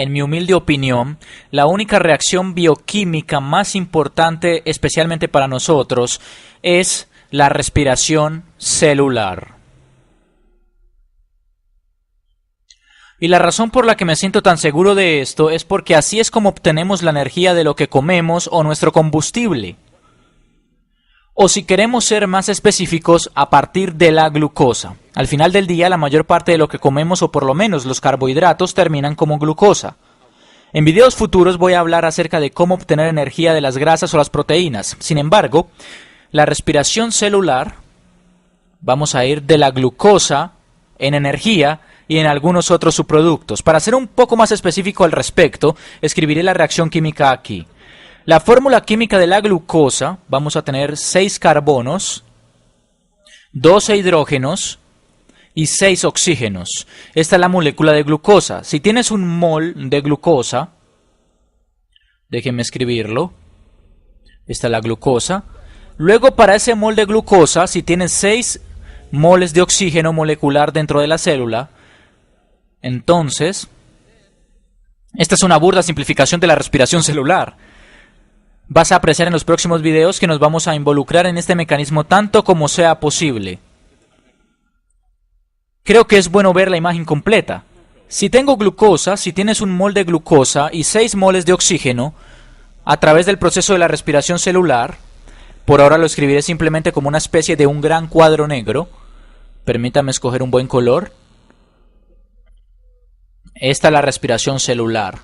en mi humilde opinión, la única reacción bioquímica más importante, especialmente para nosotros, es la respiración celular. Y la razón por la que me siento tan seguro de esto es porque así es como obtenemos la energía de lo que comemos o nuestro combustible. O si queremos ser más específicos, a partir de la glucosa. Al final del día, la mayor parte de lo que comemos, o por lo menos los carbohidratos, terminan como glucosa. En videos futuros voy a hablar acerca de cómo obtener energía de las grasas o las proteínas. Sin embargo, la respiración celular, vamos a ir de la glucosa en energía y en algunos otros subproductos. Para ser un poco más específico al respecto, escribiré la reacción química aquí. La fórmula química de la glucosa, vamos a tener 6 carbonos, 12 hidrógenos y 6 oxígenos. Esta es la molécula de glucosa. Si tienes un mol de glucosa, déjenme escribirlo, esta es la glucosa. Luego, para ese mol de glucosa, si tienes 6 moles de oxígeno molecular dentro de la célula, entonces, esta es una burda simplificación de la respiración celular. Vas a apreciar en los próximos videos que nos vamos a involucrar en este mecanismo tanto como sea posible. Creo que es bueno ver la imagen completa. Si tengo glucosa, si tienes un mol de glucosa y 6 moles de oxígeno, a través del proceso de la respiración celular, por ahora lo escribiré simplemente como una especie de un gran cuadro negro. Permítame escoger un buen color. Esta es la respiración celular,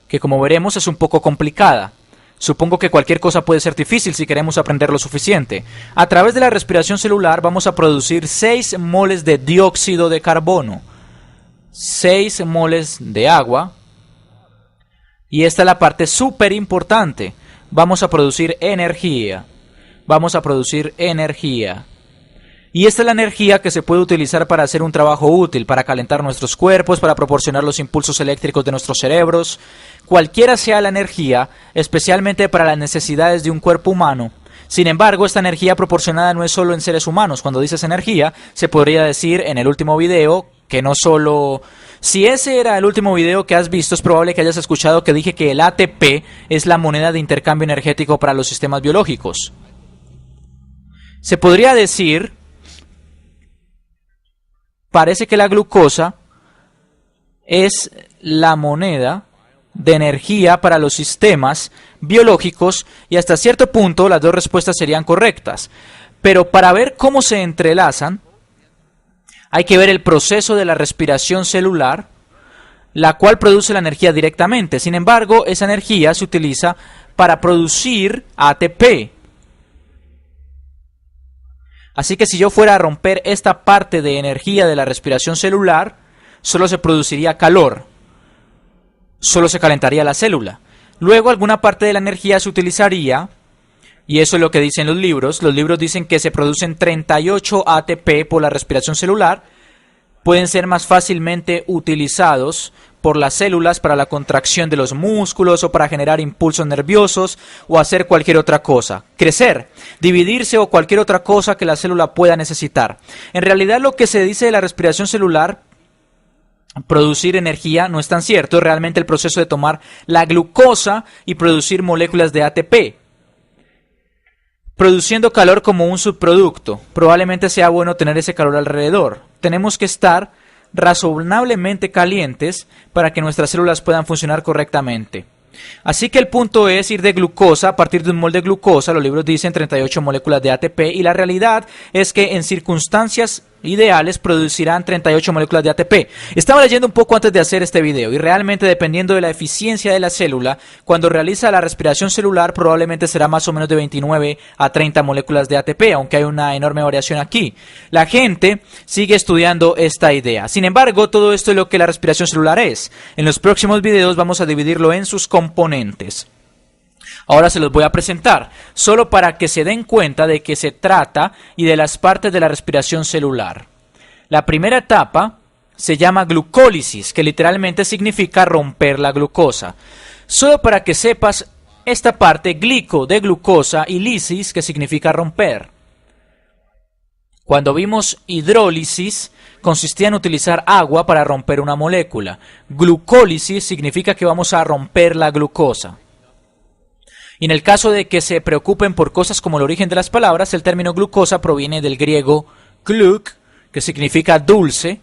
que como veremos es un poco complicada. Supongo que cualquier cosa puede ser difícil si queremos aprender lo suficiente. A través de la respiración celular vamos a producir 6 moles de dióxido de carbono, 6 moles de agua, y esta es la parte súper importante. Vamos a producir energía. Y esta es la energía que se puede utilizar para hacer un trabajo útil, para calentar nuestros cuerpos, para proporcionar los impulsos eléctricos de nuestros cerebros. Cualquiera sea la energía, especialmente para las necesidades de un cuerpo humano. Sin embargo, esta energía proporcionada no es solo en seres humanos. Cuando dices energía, se podría decir en el último video que no solo... Si ese era el último video que has visto, es probable que hayas escuchado que dije que el ATP es la moneda de intercambio energético para los sistemas biológicos. Se podría decir... Parece que la glucosa es la moneda de energía para los sistemas biológicos y hasta cierto punto las dos respuestas serían correctas. Pero para ver cómo se entrelazan, hay que ver el proceso de la respiración celular, la cual produce la energía directamente. Sin embargo, esa energía se utiliza para producir ATP. Así que si yo fuera a romper esta parte de energía de la respiración celular, solo se produciría calor, solo se calentaría la célula. Luego alguna parte de la energía se utilizaría, y eso es lo que dicen los libros. Los libros dicen que se producen 38 ATP por la respiración celular, pueden ser más fácilmente utilizados por las células para la contracción de los músculos o para generar impulsos nerviosos o hacer cualquier otra cosa. Crecer, dividirse o cualquier otra cosa que la célula pueda necesitar. En realidad lo que se dice de la respiración celular, producir energía, no es tan cierto. Es realmente el proceso de tomar la glucosa y producir moléculas de ATP, produciendo calor como un subproducto. Probablemente sea bueno tener ese calor alrededor. Tenemos que estar razonablemente calientes para que nuestras células puedan funcionar correctamente. Así que el punto es ir de glucosa, a partir de un mol de glucosa, los libros dicen 38 moléculas de ATP, y la realidad es que en circunstancias ideales producirán 38 moléculas de ATP. Estaba leyendo un poco antes de hacer este video y realmente dependiendo de la eficiencia de la célula, cuando realiza la respiración celular probablemente será más o menos de 29 a 30 moléculas de ATP, aunque hay una enorme variación aquí. La gente sigue estudiando esta idea. Sin embargo, todo esto es lo que la respiración celular es. En los próximos videos vamos a dividirlo en sus componentes. Ahora se los voy a presentar, solo para que se den cuenta de qué se trata y de las partes de la respiración celular. La primera etapa se llama glucólisis, que literalmente significa romper la glucosa. Solo para que sepas esta parte, glico de glucosa y lisis, que significa romper. Cuando vimos hidrólisis, consistía en utilizar agua para romper una molécula. Glucólisis significa que vamos a romper la glucosa. Y en el caso de que se preocupen por cosas como el origen de las palabras, el término glucosa proviene del griego gluk, que significa dulce.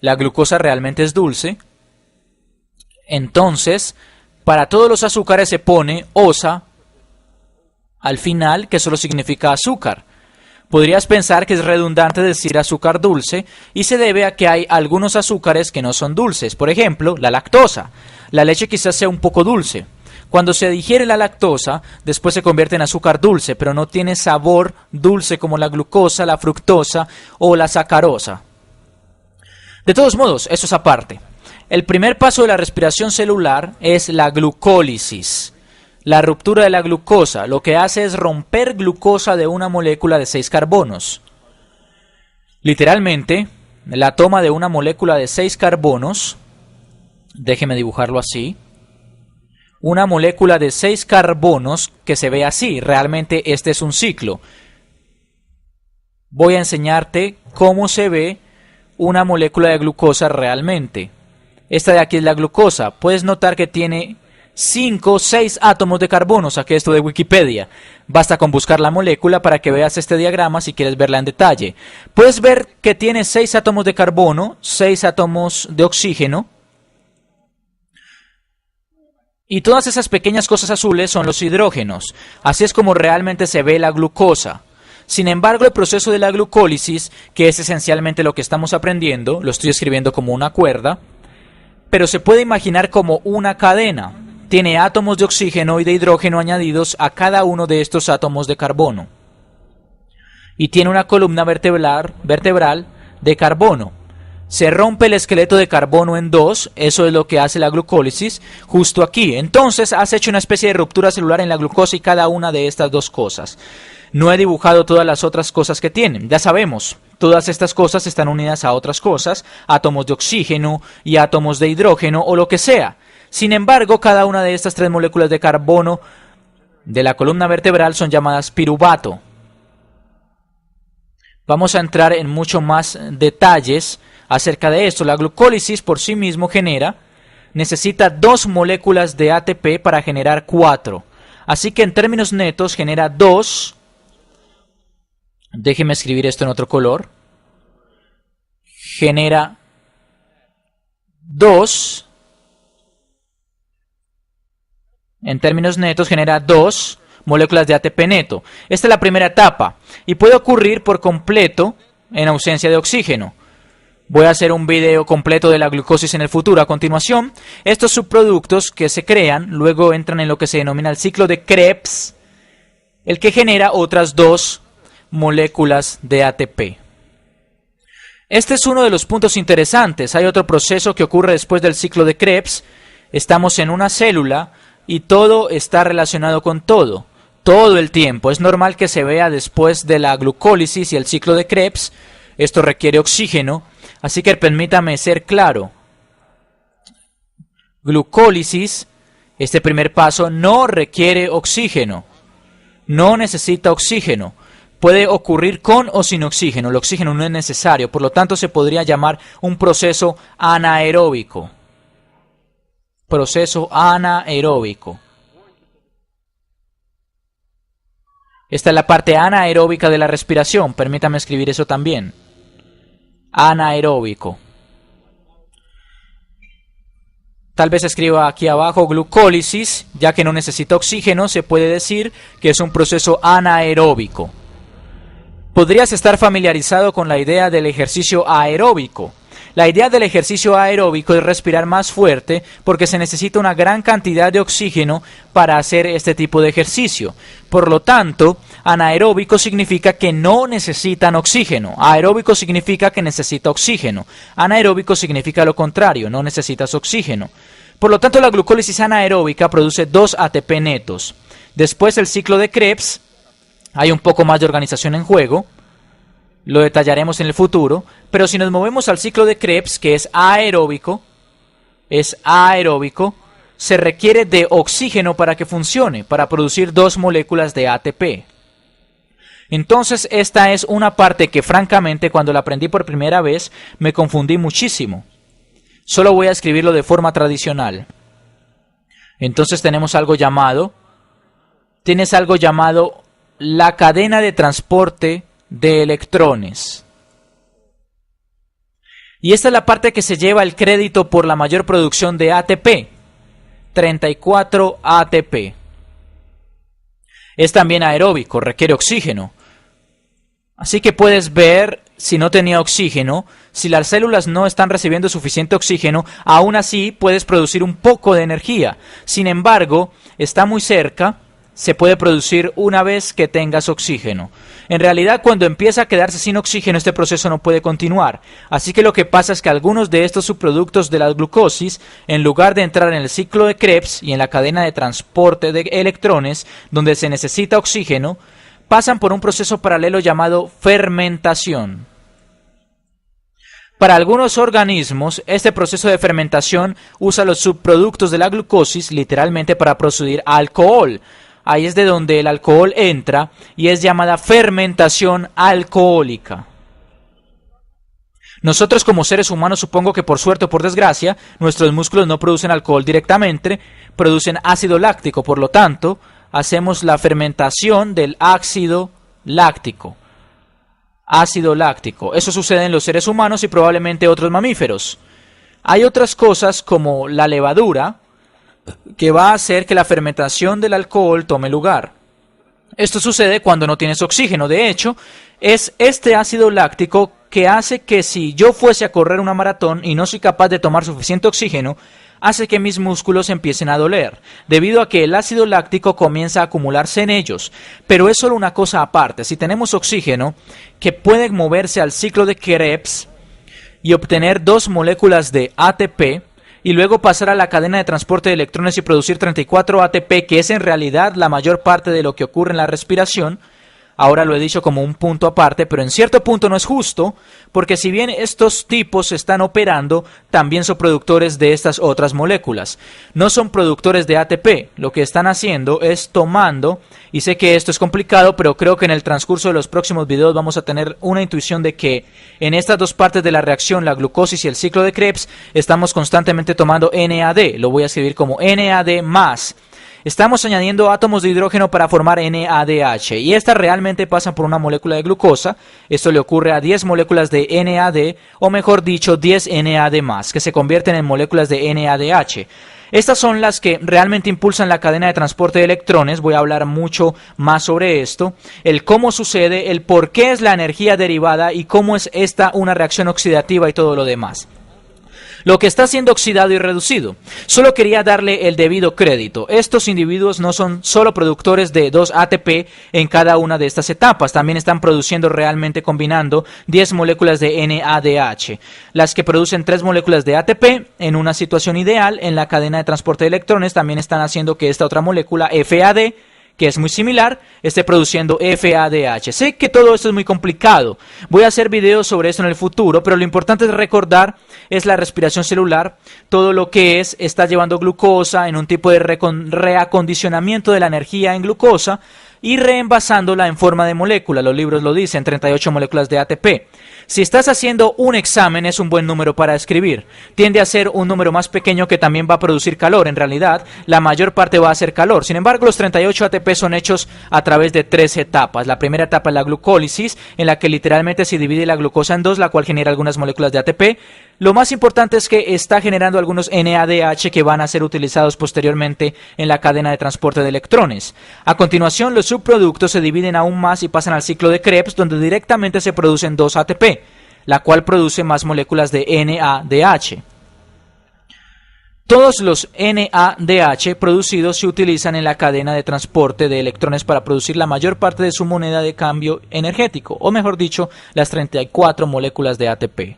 La glucosa realmente es dulce. Entonces, para todos los azúcares se pone osa al final, que solo significa azúcar. Podrías pensar que es redundante decir azúcar dulce, y se debe a que hay algunos azúcares que no son dulces. Por ejemplo, la lactosa. La leche quizás sea un poco dulce. Cuando se digiere la lactosa, después se convierte en azúcar dulce, pero no tiene sabor dulce como la glucosa, la fructosa o la sacarosa. De todos modos, eso es aparte. El primer paso de la respiración celular es la glucólisis, la ruptura de la glucosa. Lo que hace es romper glucosa de una molécula de 6 carbonos. Literalmente, la toma de una molécula de 6 carbonos, déjeme dibujarlo así, una molécula de 6 carbonos que se ve así. Realmente este es un ciclo. Voy a enseñarte cómo se ve una molécula de glucosa realmente. Esta de aquí es la glucosa. Puedes notar que tiene 5 o 6 átomos de carbono. Saqué esto de Wikipedia. Basta con buscar la molécula para que veas este diagrama si quieres verla en detalle. Puedes ver que tiene 6 átomos de carbono, 6 átomos de oxígeno. Y todas esas pequeñas cosas azules son los hidrógenos. Así es como realmente se ve la glucosa. Sin embargo, el proceso de la glucólisis, que es esencialmente lo que estamos aprendiendo, lo estoy escribiendo como una cuerda, pero se puede imaginar como una cadena. Tiene átomos de oxígeno y de hidrógeno añadidos a cada uno de estos átomos de carbono. Y tiene una columna vertebral de carbono. Se rompe el esqueleto de carbono en dos, eso es lo que hace la glucólisis, justo aquí. Entonces has hecho una especie de ruptura celular en la glucosa y cada una de estas dos cosas. No he dibujado todas las otras cosas que tienen, ya sabemos, todas estas cosas están unidas a otras cosas, átomos de oxígeno y átomos de hidrógeno o lo que sea. Sin embargo, cada una de estas 3 moléculas de carbono de la columna vertebral son llamadas piruvato. Vamos a entrar en mucho más detalles acerca de esto. La glucólisis por sí mismo necesita 2 moléculas de ATP para generar 4. Así que en términos netos genera 2. Déjeme escribir esto en otro color. Genera 2. En términos netos genera 2 moléculas de ATP neto. Esta es la primera etapa y puede ocurrir por completo en ausencia de oxígeno. Voy a hacer un video completo de la glucosis en el futuro a continuación. Estos subproductos que se crean luego entran en lo que se denomina el ciclo de Krebs, el que genera otras 2 moléculas de ATP. Este es uno de los puntos interesantes. Hay otro proceso que ocurre después del ciclo de Krebs. Estamos en una célula y todo está relacionado con todo. Todo el tiempo. Es normal que se vea después de la glucólisis y el ciclo de Krebs. Esto requiere oxígeno. Así que permítame ser claro. Glucólisis, este primer paso, no requiere oxígeno. No necesita oxígeno. Puede ocurrir con o sin oxígeno. El oxígeno no es necesario. Por lo tanto, se podría llamar un proceso anaeróbico. Proceso anaeróbico. Esta es la parte anaeróbica de la respiración. Permítame escribir eso también. Anaeróbico. Tal vez escriba aquí abajo glucólisis, ya que no necesita oxígeno, se puede decir que es un proceso anaeróbico. Podrías estar familiarizado con la idea del ejercicio aeróbico. La idea del ejercicio aeróbico es respirar más fuerte porque se necesita una gran cantidad de oxígeno para hacer este tipo de ejercicio. Por lo tanto, anaeróbico significa que no necesitan oxígeno. Aeróbico significa que necesita oxígeno. Anaeróbico significa lo contrario, no necesitas oxígeno. Por lo tanto, la glucólisis anaeróbica produce 2 ATP netos. Después del ciclo de Krebs, hay un poco más de organización en juego. Lo detallaremos en el futuro, pero si nos movemos al ciclo de Krebs, que es aeróbico, se requiere de oxígeno para que funcione, para producir 2 moléculas de ATP. Entonces esta es una parte que francamente cuando la aprendí por primera vez me confundí muchísimo. Solo voy a escribirlo de forma tradicional. Entonces tienes algo llamado la cadena de transporte de electrones. Y esta es la parte que se lleva el crédito por la mayor producción de ATP, 34 ATP. Es también aeróbico, requiere oxígeno. Así que puedes ver, si no tenía oxígeno, si las células no están recibiendo suficiente oxígeno, aún así puedes producir un poco de energía. Sin embargo, está muy cerca, se puede producir una vez que tengas oxígeno. En realidad, cuando empieza a quedarse sin oxígeno, este proceso no puede continuar. Así que lo que pasa es que algunos de estos subproductos de la glucosis, en lugar de entrar en el ciclo de Krebs y en la cadena de transporte de electrones, donde se necesita oxígeno, pasan por un proceso paralelo llamado fermentación. Para algunos organismos, este proceso de fermentación usa los subproductos de la glucosis literalmente para producir alcohol. Ahí es de donde el alcohol entra y es llamada fermentación alcohólica. Nosotros como seres humanos, supongo que por suerte o por desgracia, nuestros músculos no producen alcohol directamente, producen ácido láctico, por lo tanto, hacemos la fermentación del ácido láctico. Ácido láctico. Eso sucede en los seres humanos y probablemente otros mamíferos. Hay otras cosas como la levadura que va a hacer que la fermentación del alcohol tome lugar. Esto sucede cuando no tienes oxígeno. De hecho, es este ácido láctico que hace que si yo fuese a correr una maratón y no soy capaz de tomar suficiente oxígeno, hace que mis músculos empiecen a doler, debido a que el ácido láctico comienza a acumularse en ellos. Pero es solo una cosa aparte. Si tenemos oxígeno, que puede moverse al ciclo de Krebs y obtener 2 moléculas de ATP, y luego pasar a la cadena de transporte de electrones y producir 34 ATP, que es en realidad la mayor parte de lo que ocurre en la respiración. Ahora lo he dicho como un punto aparte, pero en cierto punto no es justo, porque si bien estos tipos están operando, también son productores de estas otras moléculas. No son productores de ATP, lo que están haciendo es tomando, y sé que esto es complicado, pero creo que en el transcurso de los próximos videos vamos a tener una intuición de que en estas dos partes de la reacción, la glucosis y el ciclo de Krebs, estamos constantemente tomando NAD, lo voy a escribir como NAD+. Estamos añadiendo átomos de hidrógeno para formar NADH y estas realmente pasan por una molécula de glucosa. Esto le ocurre a 10 moléculas de NAD, o mejor dicho 10 NAD+, que se convierten en moléculas de NADH. Estas son las que realmente impulsan la cadena de transporte de electrones. Voy a hablar mucho más sobre esto, el cómo sucede, el por qué es la energía derivada y cómo es esta una reacción oxidativa y todo lo demás. Lo que está siendo oxidado y reducido. Solo quería darle el debido crédito. Estos individuos no son solo productores de 2 ATP en cada una de estas etapas, también están produciendo realmente combinando 10 moléculas de NADH. Las que producen 3 moléculas de ATP en una situación ideal en la cadena de transporte de electrones también están haciendo que esta otra molécula FAD, que es muy similar, esté produciendo FADH. Sé que todo esto es muy complicado. Voy a hacer videos sobre esto en el futuro, pero lo importante es recordar es la respiración celular. Todo lo que está llevando glucosa en un tipo de reacondicionamiento de la energía en glucosa y reenvasándola en forma de molécula. Los libros lo dicen, 38 moléculas de ATP. Si estás haciendo un examen, es un buen número para escribir. Tiende a ser un número más pequeño que también va a producir calor. En realidad, la mayor parte va a ser calor. Sin embargo, los 38 ATP son hechos a través de 3 etapas. La primera etapa es la glucólisis, en la que literalmente se divide la glucosa en 2, la cual genera algunas moléculas de ATP. Lo más importante es que está generando algunos NADH que van a ser utilizados posteriormente en la cadena de transporte de electrones. A continuación, los subproductos se dividen aún más y pasan al ciclo de Krebs, donde directamente se producen 2 ATP, la cual produce más moléculas de NADH. Todos los NADH producidos se utilizan en la cadena de transporte de electrones para producir la mayor parte de su moneda de cambio energético, o mejor dicho, las 34 moléculas de ATP.